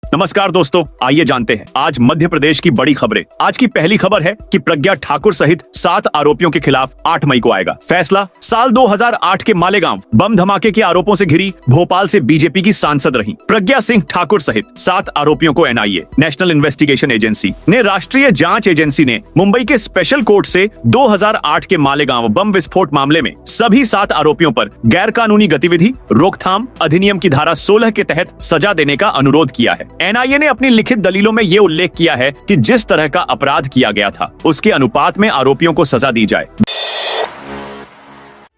नमस्कार दोस्तों, आइए जानते हैं आज मध्य प्रदेश की बड़ी खबरें। आज की पहली खबर है कि प्रज्ञा ठाकुर सहित 7 आरोपियों के खिलाफ 8 मई को आएगा फैसला। साल 2008 के मालेगांव बम धमाके के आरोपों से घिरी भोपाल से बीजेपी की सांसद रही प्रज्ञा सिंह ठाकुर सहित 7 आरोपियों को एनआईए नेशनल इन्वेस्टिगेशन एजेंसी ने राष्ट्रीय जांच एजेंसी ने मुंबई के स्पेशल कोर्ट से 2008 के मालेगांव बम विस्फोट मामले में सभी 7 आरोपियों पर गैर कानूनी गतिविधि रोकथाम अधिनियम की धारा 16 के तहत सजा देने का अनुरोध किया है। एनआईए ने अपनी लिखित दलीलों में ये उल्लेख किया है कि जिस तरह का अपराध किया गया था उसके अनुपात में आरोपियों को सजा दी जाए।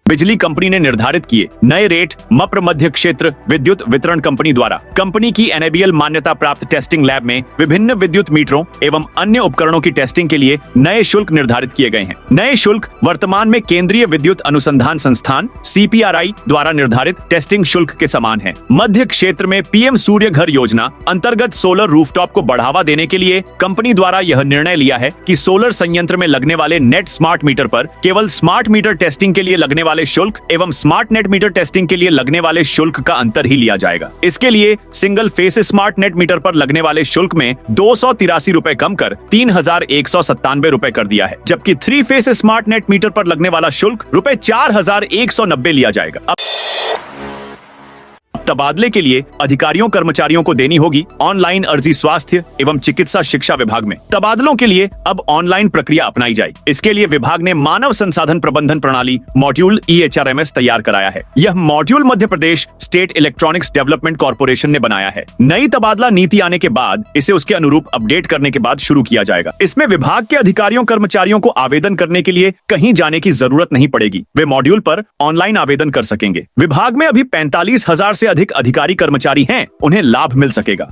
बिजली कंपनी ने निर्धारित किए नए रेट मप्र मध्य क्षेत्र विद्युत वितरण कंपनी द्वारा कंपनी की एनएबीएल मान्यता प्राप्त टेस्टिंग लैब में विभिन्न विद्युत मीटरों एवं अन्य उपकरणों की टेस्टिंग के लिए नए शुल्क निर्धारित किए गए हैं। नए शुल्क वर्तमान में केंद्रीय विद्युत अनुसंधान संस्थान सीपीआरआई द्वारा निर्धारित टेस्टिंग शुल्क के समान है। मध्य क्षेत्र में पीएम सूर्य घर योजना अंतर्गत सोलर रूफटॉप को बढ़ावा देने के लिए कंपनी द्वारा यह निर्णय लिया है कि सोलर संयंत्र में लगने वाले नेट स्मार्ट मीटर पर केवल स्मार्ट मीटर टेस्टिंग के लिए लगने वाले शुल्क एवं स्मार्ट नेट मीटर टेस्टिंग के लिए लगने वाले शुल्क का अंतर ही लिया जाएगा। इसके लिए single phase smart net metre पर लगने वाले शुल्क में 283 रुपए कम कर 3197 रुपए कर दिया है, जबकि 3 फेस स्मार्ट नेट मीटर पर लगने वाला शुल्क रुपए 4190 लिया जाएगा। तबादले के लिए अधिकारियों कर्मचारियों को देनी होगी ऑनलाइन अर्जी। स्वास्थ्य एवं चिकित्सा शिक्षा विभाग में तबादलों के लिए अब ऑनलाइन प्रक्रिया अपनाई जाएगी। इसके लिए विभाग ने मानव संसाधन प्रबंधन प्रणाली मॉड्यूल EHRMS तैयार कराया है। यह module Madhya Pradesh state electronics development corporation ने बनाया है। नई तबादला नीति आने के बाद इसे उसके अनुरूप अपडेट करने के बाद शुरू किया जाएगा। इसमें विभाग के अधिकारियों कर्मचारियों को आवेदन करने के लिए कहीं जाने की जरूरत नहीं पड़ेगी। वे मॉड्यूल पर ऑनलाइन आवेदन कर सकेंगे। विभाग में अभी 45,000 से अधिक अधिकारी कर्मचारी हैं, उन्हें लाभ मिल सकेगा।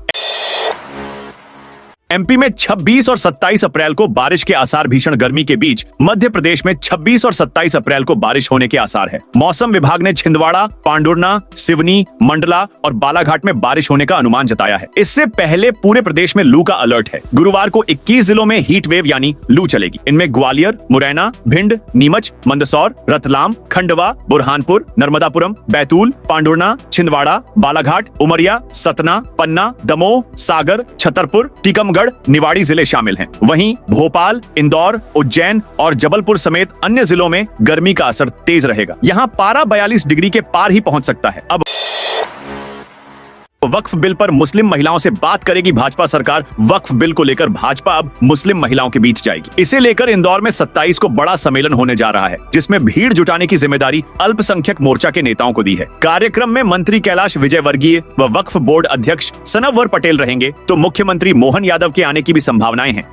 एमपी में 26 और 27 अप्रैल को बारिश के आसार। भीषण गर्मी के बीच मध्य प्रदेश में 26 और 27 अप्रैल को बारिश होने के आसार है। मौसम विभाग ने छिंदवाड़ा, पांडुरना, सिवनी, मंडला और बालाघाट में बारिश होने का अनुमान जताया है। इससे पहले पूरे प्रदेश में लू का अलर्ट है। गुरुवार को 21 जिलों में हीट वेव यानी लू चलेगी। इनमें ग्वालियर, मुरैना, भिंड, नीमच, मंदसौर, रतलाम, खंडवा, बुरहानपुर, नर्मदापुरम, बैतूल, पांडुरना, छिंदवाड़ा, बालाघाट, उमरिया, सतना, पन्ना, दमोह, सागर, छतरपुर, टीकमगढ़, निवाड़ी जिले शामिल हैं। वहीं भोपाल, इंदौर, उज्जैन और जबलपुर समेत अन्य जिलों में गर्मी का असर तेज रहेगा। यहां पारा 42 डिग्री के पार ही पहुंच सकता है। अब वक्फ बिल पर मुस्लिम महिलाओं से बात करेगी भाजपा सरकार। वक्फ बिल को लेकर भाजपा अब मुस्लिम महिलाओं के बीच जाएगी। इसे लेकर इंदौर में 27 को बड़ा सम्मेलन होने जा रहा है, जिसमें भीड़ जुटाने की जिम्मेदारी अल्पसंख्यक मोर्चा के नेताओं को दी है। कार्यक्रम में मंत्री कैलाश विजयवर्गीय व वक्फ बोर्ड अध्यक्ष सनवर पटेल रहेंगे, तो मुख्यमंत्री मोहन यादव के आने की भी संभावनाएं हैं।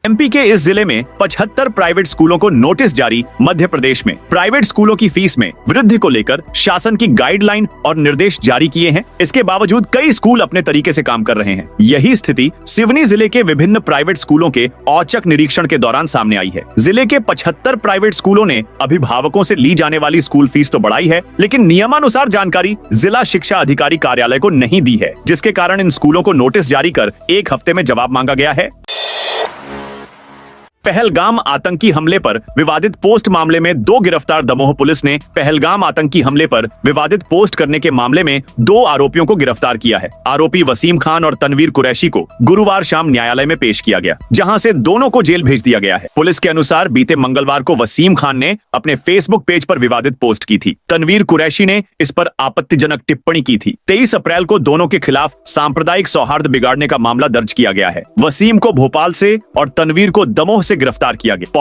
एमपी के इस जिले में 75 प्राइवेट स्कूलों को नोटिस जारी। मध्य प्रदेश में प्राइवेट स्कूलों की फीस में वृद्धि को लेकर शासन की गाइडलाइन और निर्देश जारी किए हैं। इसके बावजूद कई स्कूल अपने तरीके से काम कर रहे हैं। यही स्थिति सिवनी जिले के विभिन्न प्राइवेट स्कूलों के औचक निरीक्षण के दौरान सामने आई है। जिले के 75 प्राइवेट स्कूलों ने अभिभावकों से ली जाने वाली स्कूल फीस तो बढ़ाई है, लेकिन नियमानुसार जानकारी जिला शिक्षा अधिकारी कार्यालय को नहीं दी है, जिसके कारण इन स्कूलों को नोटिस जारी कर 1 हफ्ते में जवाब मांगा गया है। पहलगाम आतंकी हमले पर विवादित पोस्ट मामले में 2 गिरफ्तार। दमोह पुलिस ने पहलगाम आतंकी हमले पर विवादित पोस्ट करने के मामले में 2 आरोपियों को गिरफ्तार किया है। आरोपी वसीम खान और तनवीर कुरैशी को गुरुवार शाम न्यायालय में पेश किया गया, जहां से दोनों को जेल भेज दिया गया है। पुलिस के अनुसार बीते मंगलवार को वसीम खान ने अपने फेसबुक पेज पर विवादित पोस्ट की थी। तनवीर कुरैशी ने इस पर आपत्तिजनक टिप्पणी की थी। 23 अप्रैल को दोनों के खिलाफ सांप्रदायिक सौहार्द बिगाड़ने का मामला दर्ज किया गया है। वसीम को भोपाल से और तनवीर को दमोह से गिरफ्तार किया गया।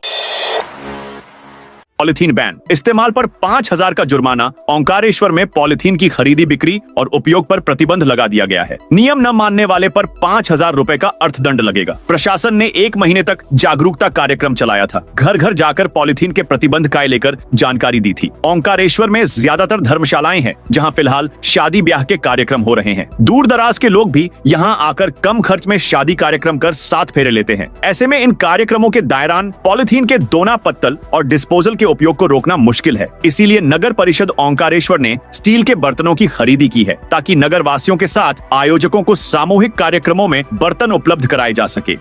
पॉलिथीन बैन, इस्तेमाल पर 5,000 का जुर्माना। ओंकारेश्वर में पॉलिथीन की खरीदी बिक्री और उपयोग पर प्रतिबंध लगा दिया गया है। नियम न मानने वाले पर 5,000 रुपए का अर्थदंड लगेगा। प्रशासन ने 1 महीने तक जागरूकता कार्यक्रम चलाया था। घर घर जाकर पॉलिथीन के प्रतिबंध का लेकर जानकारी दी थी। ओंकारेश्वर में ज्यादातर धर्मशालाएं हैं, जहां फिलहाल शादी ब्याह के कार्यक्रम हो रहे हैं। दूर दराज के लोग भी यहां आकर कम खर्च में शादी कार्यक्रम कर 7 फेरे लेते हैं। ऐसे में इन कार्यक्रमों के दायरान पॉलिथीन के दोना पत्तल और डिस्पोजल के उपयोग को रोकना मुश्किल है। इसीलिए नगर परिषद ओंकारेश्वर ने स्टील के बर्तनों की खरीदी की है, ताकि नगर वासियों के साथ आयोजकों को सामूहिक कार्यक्रमों में बर्तन उपलब्ध कराए जा सके।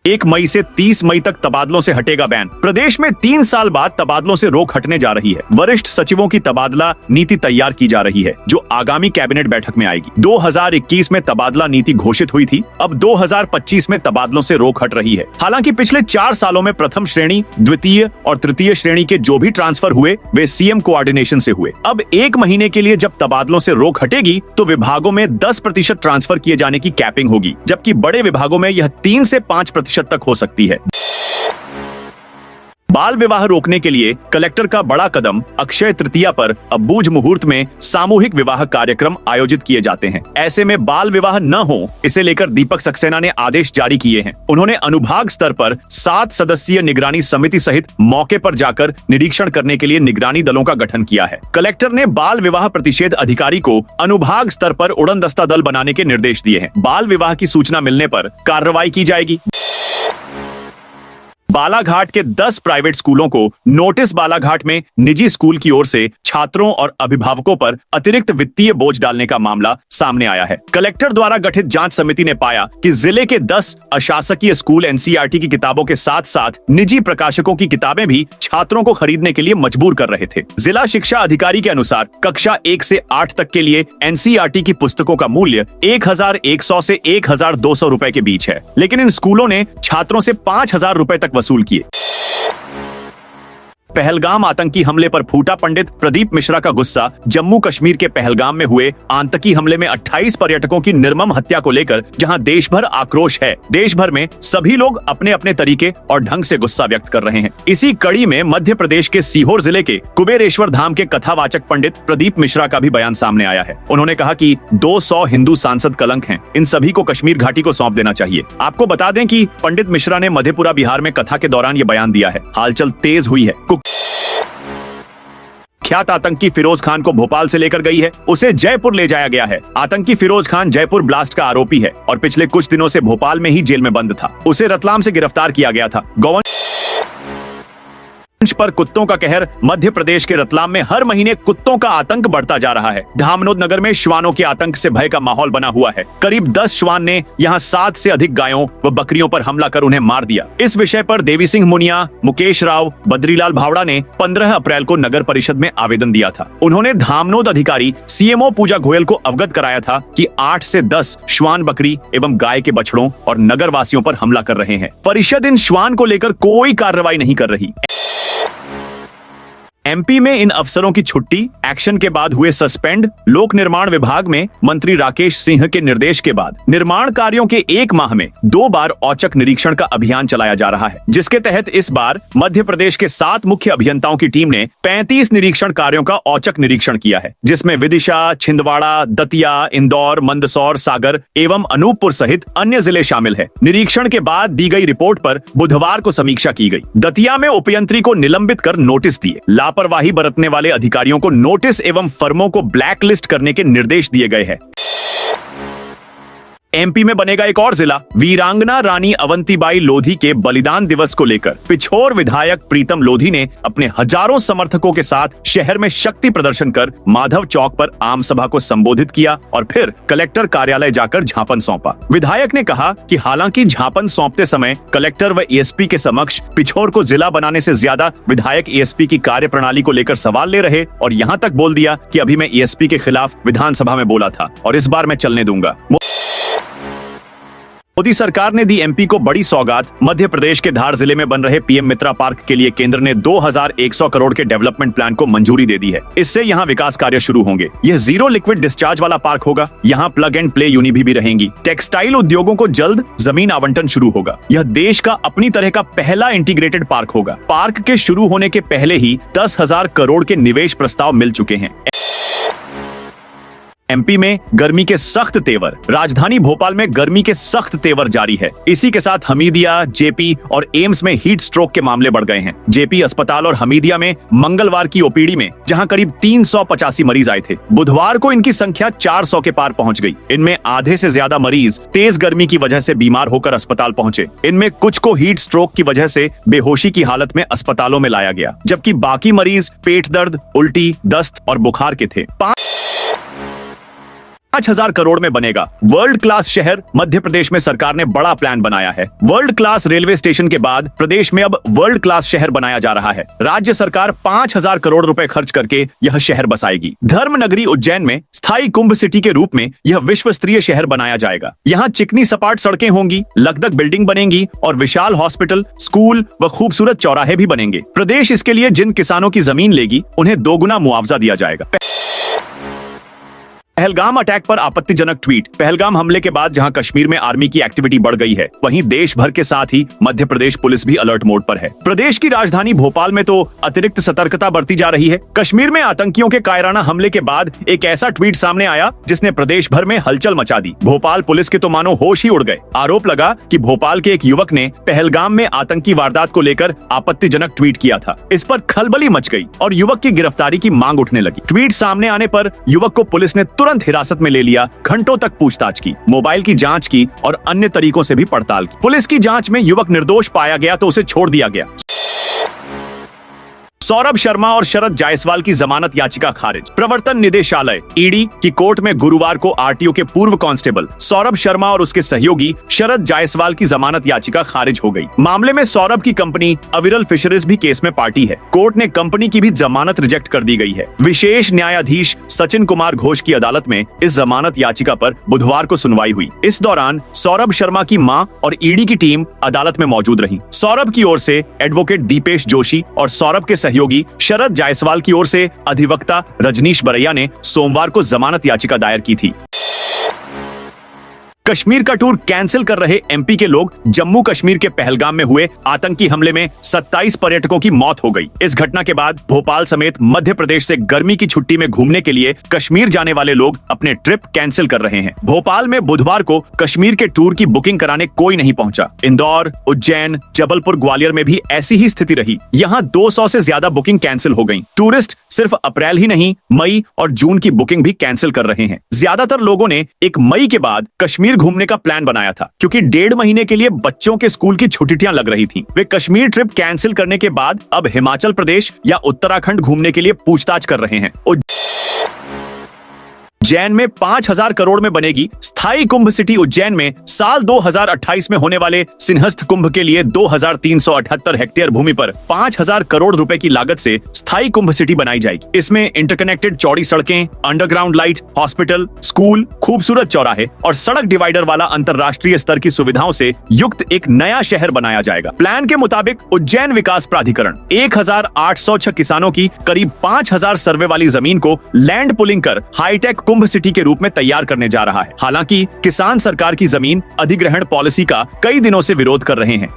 1 मई से 30 मई तक तबादलों से हटेगा बैन। प्रदेश में 3 साल बाद तबादलों से रोक हटने जा रही है। वरिष्ठ सचिवों की तबादला नीति तैयार की जा रही है, जो आगामी कैबिनेट बैठक में आएगी। 2021 में तबादला नीति घोषित हुई थी, अब 2025 में तबादलों से रोक हट रही है। हालांकि पिछले 4 सालों में प्रथम श्रेणी, द्वितीय और तृतीय श्रेणी के जो भी ट्रांसफर हुए वे सीएम कोऑर्डिनेशन से हुए। अब 1 महीने के लिए जब तबादलों से रोक हटेगी तो विभागों में 10% ट्रांसफर किए जाने की कैपिंग होगी, जबकि बड़े विभागों में यह 3 से 5% तक हो सकती है। बाल विवाह रोकने के लिए कलेक्टर का बड़ा कदम। अक्षय तृतीया पर अब बूझ मुहूर्त में सामूहिक विवाह कार्यक्रम आयोजित किए जाते हैं। ऐसे में बाल विवाह न हो, इसे लेकर दीपक सक्सेना ने आदेश जारी किए हैं। उन्होंने अनुभाग स्तर पर 7 सदस्यीय निगरानी समिति सहित मौके पर जाकर निरीक्षण करने के लिए निगरानी दलों का गठन किया है। कलेक्टर ने बाल विवाह प्रतिषेध अधिकारी को अनुभाग स्तर पर उड़नदस्ता दल बनाने के निर्देश दिए हैं। बाल विवाह की सूचना मिलने पर कार्रवाई की जाएगी। बालाघाट के 10 प्राइवेट स्कूलों को नोटिस। बालाघाट में निजी स्कूल की ओर से छात्रों और अभिभावकों पर अतिरिक्त वित्तीय बोझ डालने का मामला सामने आया है। कलेक्टर द्वारा गठित जांच समिति ने पाया कि जिले के 10 अशासकीय स्कूल एनसीईआरटी की किताबों के साथ साथ निजी प्रकाशकों की किताबें भी छात्रों को खरीदने के लिए मजबूर कर रहे थे। जिला शिक्षा अधिकारी के अनुसार कक्षा 1 से 8 तक के लिए एनसीईआरटी की पुस्तकों का मूल्य 1100 से 1200 रुपए के बीच है, लेकिन इन स्कूलों ने छात्रों से 5000 रुपए तक वसूल किए। पहलगाम आतंकी हमले पर फूटा पंडित। प्रदीप मिश्रा का गुस्सा। जम्मू कश्मीर के पहलगाम में हुए आतंकी हमले में 28 पर्यटकों की निर्मम हत्या को लेकर जहां देश भर आक्रोश है, देश भर में सभी लोग अपने अपने तरीके और ढंग से गुस्सा व्यक्त कर रहे हैं। इसी कड़ी में मध्य प्रदेश के सीहोर जिले के कुबेरेश्वर धाम के कथावाचक पंडित प्रदीप मिश्रा का भी बयान सामने आया है। उन्होंने कहा कि 200 हिंदू सांसद कलंक हैं, इन सभी को कश्मीर घाटी को सौंप देना चाहिए। आपको बता दें कि पंडित मिश्रा ने मधेपुरा बिहार में कथा के दौरान ये बयान दिया है। हालचल तेज हुई है। ख्यात आतंकी फिरोज खान को भोपाल से लेकर गई है, उसे जयपुर ले जाया गया है। आतंकी फिरोज खान जयपुर ब्लास्ट का आरोपी है और पिछले कुछ दिनों से भोपाल में ही जेल में बंद था। उसे रतलाम से गिरफ्तार किया गया था। गौवंश पर कुत्तों का कहर। मध्य प्रदेश के रतलाम में हर महीने कुत्तों का आतंक बढ़ता जा रहा है। धामनोद नगर में श्वानों के आतंक से भय का माहौल बना हुआ है। करीब 10 श्वान ने यहां 7 से अधिक गायों व बकरियों पर हमला कर उन्हें मार दिया। इस विषय पर देवी सिंह मुनिया, मुकेश राव, बद्रीलाल भावड़ा ने 15 अप्रैल को नगर परिषद में आवेदन दिया था। उन्होंने धामनोद अधिकारी सीएमओ पूजा गोयल को अवगत कराया था कि 8 से 10 श्वान, बकरी एवं गाय के बछड़ों और नगर वासियों पर हमला कर रहे हैं। परिषद इन श्वान को लेकर कोई कार्रवाई नहीं कर रही। एमपी में इन अफसरों की छुट्टी। एक्शन के बाद हुए सस्पेंड। लोक निर्माण विभाग में मंत्री राकेश सिंह के निर्देश के बाद निर्माण कार्यों के 1 माह में 2 बार औचक निरीक्षण का अभियान चलाया जा रहा है, जिसके तहत इस बार मध्य प्रदेश के 7 मुख्य अभियंताओं की टीम ने 35 निरीक्षण कार्यों का औचक निरीक्षण किया है, जिसमें विदिशा, छिंदवाड़ा, दतिया, इंदौर, मंदसौर, सागर एवं अनूपपुर सहित अन्य जिले शामिल है। निरीक्षण के बाद दी गई रिपोर्ट पर बुधवार को समीक्षा की गई। दतिया में उपयंत्री को निलंबित कर नोटिस दिए। लापरवाही बरतने वाले अधिकारियों को नोटिस एवं फर्मों को ब्लैक लिस्ट करने के निर्देश दिए गए हैं। एमपी में बनेगा एक और जिला। वीरांगना रानी अवंतीबाई लोधी के बलिदान दिवस को लेकर पिछोर विधायक प्रीतम लोधी ने अपने हजारों समर्थकों के साथ शहर में शक्ति प्रदर्शन कर माधव चौक पर आम सभा को संबोधित किया और फिर कलेक्टर कार्यालय जाकर ज्ञापन सौंपा। विधायक ने कहा कि हालांकि ज्ञापन सौंपते समय कलेक्टर व एएसपी के समक्ष पिछोर को जिला बनाने से ज्यादा विधायक एएसपी की कार्यप्रणाली को लेकर सवाल ले रहे और यहाँ तक बोल दिया कि अभी मैं एएसपी के खिलाफ विधानसभा में बोला था और इस बार मैं चलने दूंगा। मोदी सरकार ने दी एमपी को बड़ी सौगात। मध्य प्रदेश के धार जिले में बन रहे पीएम मित्रा पार्क के लिए केंद्र ने 2100 करोड़ के डेवलपमेंट प्लान को मंजूरी दे दी है। इससे यहां विकास कार्य शुरू होंगे। यह 0 लिक्विड डिस्चार्ज वाला पार्क होगा। यहां प्लग एंड प्ले यूनिट भी रहेंगी। टेक्सटाइल उद्योगों को जल्द जमीन आवंटन शुरू होगा। यह देश का अपनी तरह का पहला इंटीग्रेटेड पार्क होगा। पार्क के शुरू होने के पहले ही 10,000 करोड़ के निवेश प्रस्ताव मिल चुके हैं। एमपी में गर्मी के सख्त तेवर। राजधानी भोपाल में गर्मी के सख्त तेवर जारी है। इसी के साथ हमीदिया, जेपी और एम्स में हीट स्ट्रोक के मामले बढ़ गए हैं। जेपी अस्पताल और हमीदिया में मंगलवार की ओपीडी में जहां करीब 385 मरीज आए थे, बुधवार को इनकी संख्या 400 के पार पहुंच गई। इनमें आधे से ज्यादा मरीज तेज गर्मी की वजह से बीमार होकर अस्पताल पहुंचे। इनमें कुछ को हीट स्ट्रोक की वजह से बेहोशी की हालत में अस्पतालों में लाया गया, जबकि बाकी मरीज पेट दर्द, उल्टी, दस्त और बुखार के थे। 5,000 करोड़ में बनेगा वर्ल्ड क्लास शहर। मध्य प्रदेश में सरकार ने बड़ा प्लान बनाया है। वर्ल्ड क्लास रेलवे स्टेशन के बाद प्रदेश में अब वर्ल्ड क्लास शहर बनाया जा रहा है। राज्य सरकार 5,000 करोड़ रुपए खर्च करके यह शहर बसाएगी। धर्म नगरी उज्जैन में स्थायी कुंभ सिटी के रूप में यह विश्व स्तरीय शहर बनाया जाएगा। यहाँ चिकनी सपाट सड़कें होंगी, लकदक बिल्डिंग बनेंगी और विशाल हॉस्पिटल, स्कूल व खूबसूरत चौराहे भी बनेंगे। प्रदेश इसके लिए जिन किसानों की जमीन लेगी उन्हें 2 गुना मुआवजा दिया जाएगा। पहलगाम अटैक पर आपत्तिजनक ट्वीट। पहलगाम हमले के बाद जहां कश्मीर में आर्मी की एक्टिविटी बढ़ गई है, वहीं देश भर के साथ ही मध्य प्रदेश पुलिस भी अलर्ट मोड पर है। प्रदेश की राजधानी भोपाल में तो अतिरिक्त सतर्कता बरती जा रही है। कश्मीर में आतंकियों के कायराना हमले के बाद एक ऐसा ट्वीट सामने आया जिसने प्रदेश भर में हलचल मचा दी। भोपाल पुलिस के तो मानो होश ही उड़ गए। आरोप लगा कि भोपाल के एक युवक ने पहलगाम में आतंकी वारदात को लेकर आपत्तिजनक ट्वीट किया था। इस पर खलबली मच गई और युवक की गिरफ्तारी की मांग उठने लगी। ट्वीट सामने आने पर युवक को पुलिस ने तुरंत हिरासत में ले लिया, घंटों तक पूछताछ की, मोबाइल की जांच की और अन्य तरीकों से भी पड़ताल की। पुलिस की जांच में युवक निर्दोष पाया गया तो उसे छोड़ दिया गया। सौरभ शर्मा और शरद जायसवाल की जमानत याचिका खारिज। प्रवर्तन निदेशालय ईडी की कोर्ट में गुरुवार को आरटीओ के पूर्व कांस्टेबल सौरभ शर्मा और उसके सहयोगी शरद जायसवाल की जमानत याचिका खारिज हो गई। मामले में सौरभ की कंपनी अविरल फिशरीज भी केस में पार्टी है। कोर्ट ने कंपनी की भी जमानत रिजेक्ट कर दी गई है। विशेष न्यायाधीश सचिन कुमार घोष की अदालत में इस जमानत याचिका पर बुधवार को सुनवाई हुई। इस दौरान सौरभ शर्मा की मां और ईडी की टीम अदालत में मौजूद रही। सौरभ की ओर से एडवोकेट दीपेश जोशी और सौरभ के सहयोगी शरद जायसवाल की ओर से अधिवक्ता रजनीश बरैया ने सोमवार को जमानत याचिका दायर की थी। कश्मीर का टूर कैंसिल कर रहे एमपी के लोग। जम्मू कश्मीर के पहलगाम में हुए आतंकी हमले में 27 पर्यटकों की मौत हो गई। इस घटना के बाद भोपाल समेत मध्य प्रदेश से गर्मी की छुट्टी में घूमने के लिए कश्मीर जाने वाले लोग अपने ट्रिप कैंसिल कर रहे हैं। भोपाल में बुधवार को कश्मीर के टूर की बुकिंग कराने कोई नहीं पहुंचा। इंदौर, उज्जैन, जबलपुर, ग्वालियर में भी ऐसी ही स्थिति रही। यहाँ 200 से ज्यादा बुकिंग कैंसिल हो गई। टूरिस्ट सिर्फ अप्रैल ही नहीं, मई और जून की बुकिंग भी कैंसिल कर रहे हैं। ज्यादातर लोगों ने 1 मई के बाद कश्मीर घूमने का प्लान बनाया था, क्योंकि 1.5 महीने के लिए बच्चों के स्कूल की छुट्टियां लग रही थीं। वे कश्मीर ट्रिप कैंसिल करने के बाद अब हिमाचल प्रदेश या उत्तराखंड घूमने के लिए पूछताछ कर रहे हैं। उज्जैन में 5,000 करोड़ में बनेगी स्थायी कुंभ सिटी। उज्जैन में साल 2028 में होने वाले सिंहस्थ कुंभ के लिए 2,378 हेक्टेयर भूमि पर 5,000 करोड़ रुपए की लागत से स्थायी कुंभ सिटी बनाई जाएगी। इसमें इंटरकनेक्टेड चौड़ी सड़कें, अंडरग्राउंड लाइट, हॉस्पिटल, स्कूल, खूबसूरत चौराहे और सड़क डिवाइडर वाला अंतर्राष्ट्रीय स्तर की सुविधाओं से युक्त एक नया शहर बनाया जाएगा। प्लान के मुताबिक उज्जैन विकास प्राधिकरण 1,806 किसानों की करीब 5,000 सर्वे वाली जमीन को लैंड पुलिंग कर हाईटेक कुंभ सिटी के रूप में तैयार करने जा रहा है। हालांकि किसान सरकार की जमीन अधिग्रहण पॉलिसी का कई दिनों से विरोध कर रहे हैं।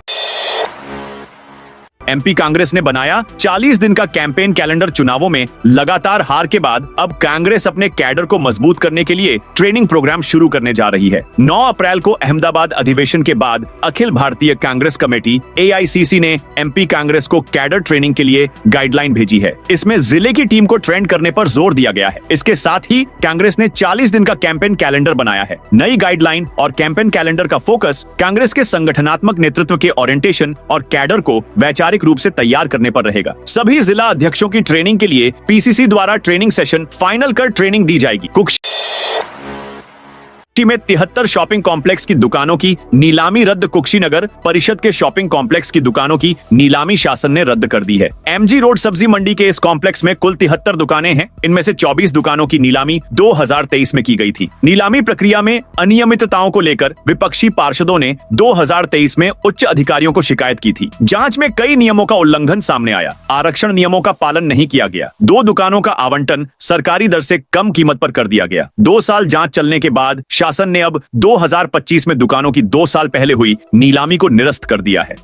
एमपी कांग्रेस ने बनाया 40 दिन का कैंपेन कैलेंडर। चुनावों में लगातार हार के बाद अब कांग्रेस अपने कैडर को मजबूत करने के लिए ट्रेनिंग प्रोग्राम शुरू करने जा रही है। 9 अप्रैल को अहमदाबाद अधिवेशन के बाद अखिल भारतीय कांग्रेस कमेटी AICC ने एमपी कांग्रेस को कैडर ट्रेनिंग के लिए गाइडलाइन भेजी है। इसमें जिले की टीम को ट्रेंड करने पर जोर दिया गया है। इसके साथ ही कांग्रेस ने 40 दिन का कैंपेन कैलेंडर बनाया है। नई गाइडलाइन और कैंपेन कैलेंडर का फोकस कांग्रेस के संगठनात्मक नेतृत्व के ओरिएंटेशन और कैडर को वैचारिक रूप से तैयार करने पर रहेगा। सभी जिला अध्यक्षों की ट्रेनिंग के लिए PCC द्वारा ट्रेनिंग सेशन फाइनल कर ट्रेनिंग दी जाएगी। में 73 शॉपिंग कॉम्प्लेक्स की दुकानों की नीलामी रद्द। कुशीनगर परिषद के शॉपिंग कॉम्प्लेक्स की दुकानों की नीलामी शासन ने रद्द कर दी है। MG रोड सब्जी मंडी के इस कॉम्प्लेक्स में कुल 73 दुकानें हैं। इनमें से 24 दुकानों की नीलामी 2023 में की गई थी। नीलामी प्रक्रिया में अनियमितताओं को लेकर विपक्षी पार्षदों ने 2023 में उच्च अधिकारियों को शिकायत की थी। जांच में कई नियमों का उल्लंघन सामने आया। आरक्षण नियमों का पालन नहीं किया गया। 2 दुकानों का आवंटन सरकारी दर से कम कीमत पर कर दिया गया। 2 साल जांच चलने के बाद शासन ने अब 2025 में दुकानों की 2 साल पहले हुई नीलामी को निरस्त कर दिया है।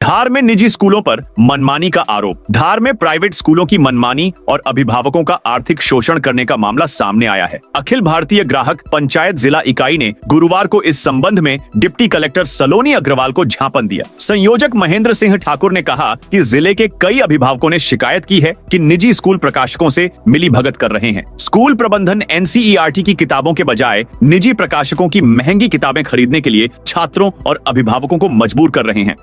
धार में निजी स्कूलों पर मनमानी का आरोप। धार में प्राइवेट स्कूलों की मनमानी और अभिभावकों का आर्थिक शोषण करने का मामला सामने आया है। अखिल भारतीय ग्राहक पंचायत जिला इकाई ने गुरुवार को इस संबंध में डिप्टी कलेक्टर सलोनी अग्रवाल को ज्ञापन दिया। संयोजक महेंद्र सिंह ठाकुर ने कहा कि जिले के कई अभिभावकों ने शिकायत की है कि निजी स्कूल प्रकाशकों से मिलीभगत कर रहे हैं। स्कूल प्रबंधन NCERT की किताबों के बजाय निजी प्रकाशकों की महंगी किताबें खरीदने के लिए छात्रों और अभिभावकों को मजबूर कर रहे हैं।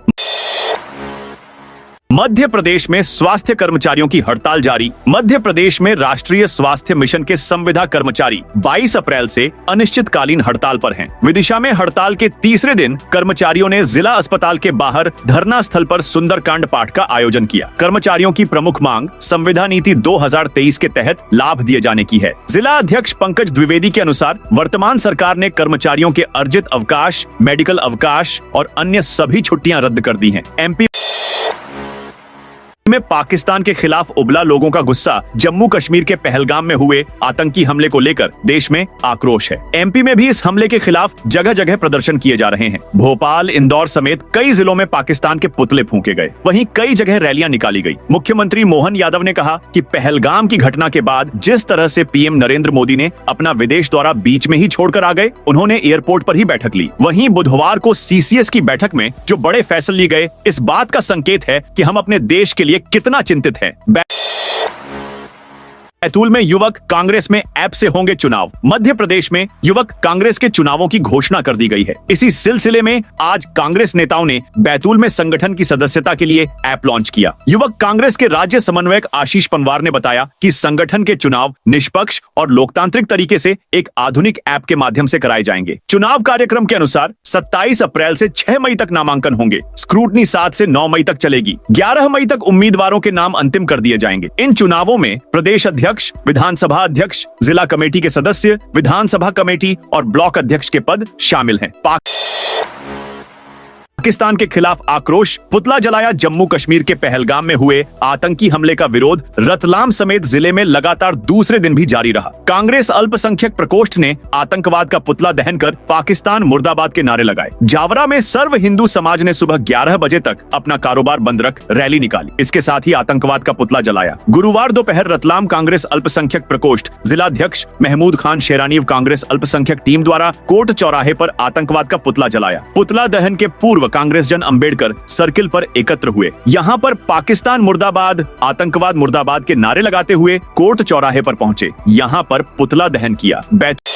मध्य प्रदेश में स्वास्थ्य कर्मचारियों की हड़ताल जारी। मध्य प्रदेश में राष्ट्रीय स्वास्थ्य मिशन के संविदा कर्मचारी 22 अप्रैल से अनिश्चितकालीन हड़ताल पर हैं। विदिशा में हड़ताल के तीसरे दिन कर्मचारियों ने जिला अस्पताल के बाहर धरना स्थल पर सुंदरकांड पाठ का आयोजन किया। कर्मचारियों की प्रमुख मांग संविदा नीति 2023 के तहत लाभ दिए जाने की है। जिला अध्यक्ष पंकज द्विवेदी के अनुसार वर्तमान सरकार ने कर्मचारियों के अर्जित अवकाश, मेडिकल अवकाश और अन्य सभी छुट्टियां रद्द कर दी हैं। एमपी में पाकिस्तान के खिलाफ उबला लोगों का गुस्सा। जम्मू कश्मीर के पहलगाम में हुए आतंकी हमले को लेकर देश में आक्रोश है। एमपी में भी इस हमले के खिलाफ जगह जगह प्रदर्शन किए जा रहे हैं। भोपाल, इंदौर समेत कई जिलों में पाकिस्तान के पुतले फूंके गए। वहीं कई जगह रैलियां निकाली गई। मुख्यमंत्री मोहन यादव ने कहा कि पहलगाम की घटना के बाद जिस तरह से पीएम नरेंद्र मोदी ने अपना विदेश दौरा बीच में ही छोड़कर आ गए, उन्होंने एयरपोर्ट पर ही बैठक ली। वहीं बुधवार को सीसीएस की बैठक में जो बड़े फैसले लिए गए, इस बात का संकेत है कि हम अपने देश के लिए कितना चिंतित हैं। बैतूल में युवक कांग्रेस में ऐप से होंगे चुनाव। मध्य प्रदेश में युवक कांग्रेस के चुनावों की घोषणा कर दी गई है। इसी सिलसिले में आज कांग्रेस नेताओं ने बैतूल में संगठन की सदस्यता के लिए ऐप लॉन्च किया। युवक कांग्रेस के राज्य समन्वयक आशीष पंवार ने बताया कि संगठन के चुनाव निष्पक्ष और लोकतांत्रिक तरीके से एक आधुनिक ऐप के माध्यम से कराए जाएंगे। चुनाव कार्यक्रम के अनुसार 27 अप्रैल से 6 मई तक नामांकन होंगे। स्क्रूटनी 7 से 9 मई तक चलेगी। 11 मई तक उम्मीदवारों के नाम अंतिम कर दिए जाएंगे। इन चुनावों में प्रदेश अध्यक्ष, विधानसभा अध्यक्ष, जिला कमेटी के सदस्य, विधानसभा कमेटी और ब्लॉक अध्यक्ष के पद शामिल हैं। पाकिस्तान के खिलाफ आक्रोश। पुतला जलाया। जम्मू कश्मीर के पहलगाम में हुए आतंकी हमले का विरोध रतलाम समेत जिले में लगातार दूसरे दिन भी जारी रहा। कांग्रेस अल्पसंख्यक प्रकोष्ठ ने आतंकवाद का पुतला दहन कर पाकिस्तान मुर्दाबाद के नारे लगाए। जावरा में सर्व हिंदू समाज ने सुबह 11 बजे तक अपना कारोबार बंद रख रैली निकाली। इसके साथ ही आतंकवाद का पुतला जलाया। गुरुवार दोपहर रतलाम कांग्रेस अल्पसंख्यक प्रकोष्ठ जिलाध्यक्ष महमूद खान शेरानीव कांग्रेस अल्पसंख्यक टीम द्वारा कोर्ट चौराहे पर आतंकवाद का पुतला जलाया। पुतला दहन के पूर्व कांग्रेस जन अंबेडकर सर्किल पर एकत्र हुए। यहाँ पर पाकिस्तान मुर्दाबाद, आतंकवाद मुर्दाबाद के नारे लगाते हुए कोर्ट चौराहे पर पहुंचे। यहाँ पर पुतला दहन किया। बैतूल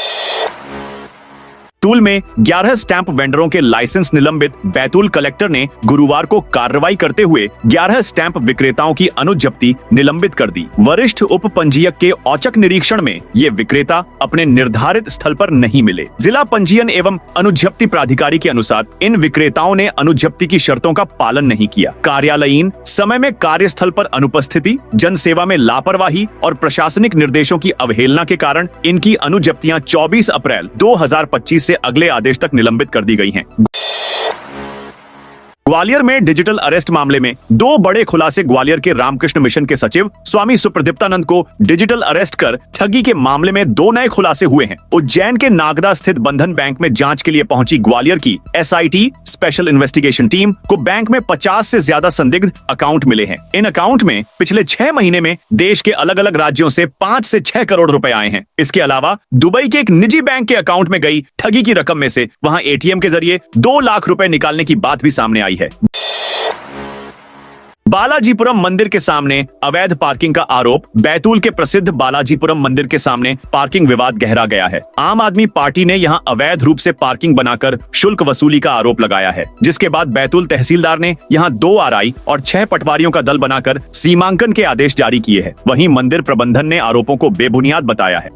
में 11 स्टैंप वेंडरों के लाइसेंस निलंबित। बैतूल कलेक्टर ने गुरुवार को कार्रवाई करते हुए 11 स्टैंप विक्रेताओं की अनुजप्ति निलंबित कर दी। वरिष्ठ उप पंजीयक के औचक निरीक्षण में ये विक्रेता अपने निर्धारित स्थल पर नहीं मिले। जिला पंजीयन एवं अनुजप्ति प्राधिकारी के अनुसार इन विक्रेताओं ने अनुजप्ति की शर्तों का पालन नहीं किया। कार्यालयीन समय में कार्यस्थल पर अनुपस्थिति, जनसेवा में लापरवाही और प्रशासनिक निर्देशों की अवहेलना के कारण इनकी अनुजप्तियां 24 अप्रैल 2025 से अगले आदेश तक निलंबित कर दी गई हैं। ग्वालियर में डिजिटल अरेस्ट मामले में 2 बड़े खुलासे। ग्वालियर के रामकृष्ण मिशन के सचिव स्वामी सुप्रदीप्तानंद को डिजिटल अरेस्ट कर ठगी के मामले में 2 नए खुलासे हुए हैं। उज्जैन के नागदा स्थित बंधन बैंक में जांच के लिए पहुंची ग्वालियर की एसआईटी स्पेशल इन्वेस्टिगेशन टीम को बैंक में 50 से ज्यादा संदिग्ध अकाउंट मिले हैं। इन अकाउंट में पिछले 6 महीने में देश के अलग अलग राज्यों से 5 से 6 करोड़ रुपए आए हैं। इसके अलावा दुबई के एक निजी बैंक के अकाउंट में गई ठगी की रकम में से वहां एटीएम के जरिए 2 लाख रुपए निकालने की बात भी सामने आई है। बालाजीपुरम मंदिर के सामने अवैध पार्किंग का आरोप। बैतूल के प्रसिद्ध बालाजीपुरम मंदिर के सामने पार्किंग विवाद गहरा गया है। आम आदमी पार्टी ने यहां अवैध रूप से पार्किंग बनाकर शुल्क वसूली का आरोप लगाया है, जिसके बाद बैतूल तहसीलदार ने यहां 2 आरआई और 6 पटवारियों का दल बनाकर सीमांकन के आदेश जारी किए हैं। वहीं मंदिर प्रबंधन ने आरोपों को बेबुनियाद बताया है।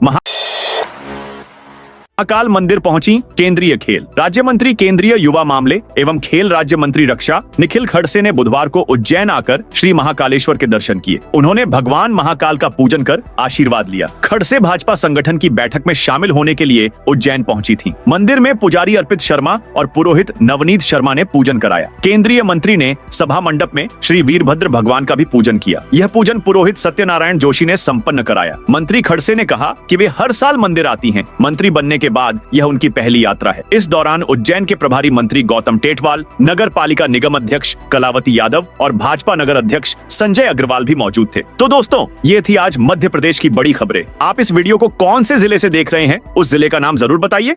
महाकाल मंदिर पहुंची केंद्रीय खेल राज्य मंत्री, केंद्रीय युवा मामले एवं खेल राज्य मंत्री रक्षा निखिल खड़से ने बुधवार को उज्जैन आकर श्री महाकालेश्वर के दर्शन किए। उन्होंने भगवान महाकाल का पूजन कर आशीर्वाद लिया। खड़से भाजपा संगठन की बैठक में शामिल होने के लिए उज्जैन पहुंची थी। मंदिर में पुजारी अर्पित शर्मा और पुरोहित नवनीत शर्मा ने पूजन कराया। केंद्रीय मंत्री ने सभा मंडप में श्री वीरभद्र भगवान का भी पूजन किया। यह पूजन पुरोहित सत्यनारायण जोशी ने संपन्न कराया। मंत्री खड़से ने कहा कि वे हर साल मंदिर आती हैं। मंत्री बनने के बाद यह उनकी पहली यात्रा है। इस दौरान उज्जैन के प्रभारी मंत्री गौतम टेटवाल, नगर पालिका निगम अध्यक्ष कलावती यादव और भाजपा नगर अध्यक्ष संजय अग्रवाल भी मौजूद थे। तो दोस्तों, ये थी आज मध्य प्रदेश की बड़ी खबरें। आप इस वीडियो को कौन से जिले से देख रहे हैं, उस जिले का नाम जरूर बताइए।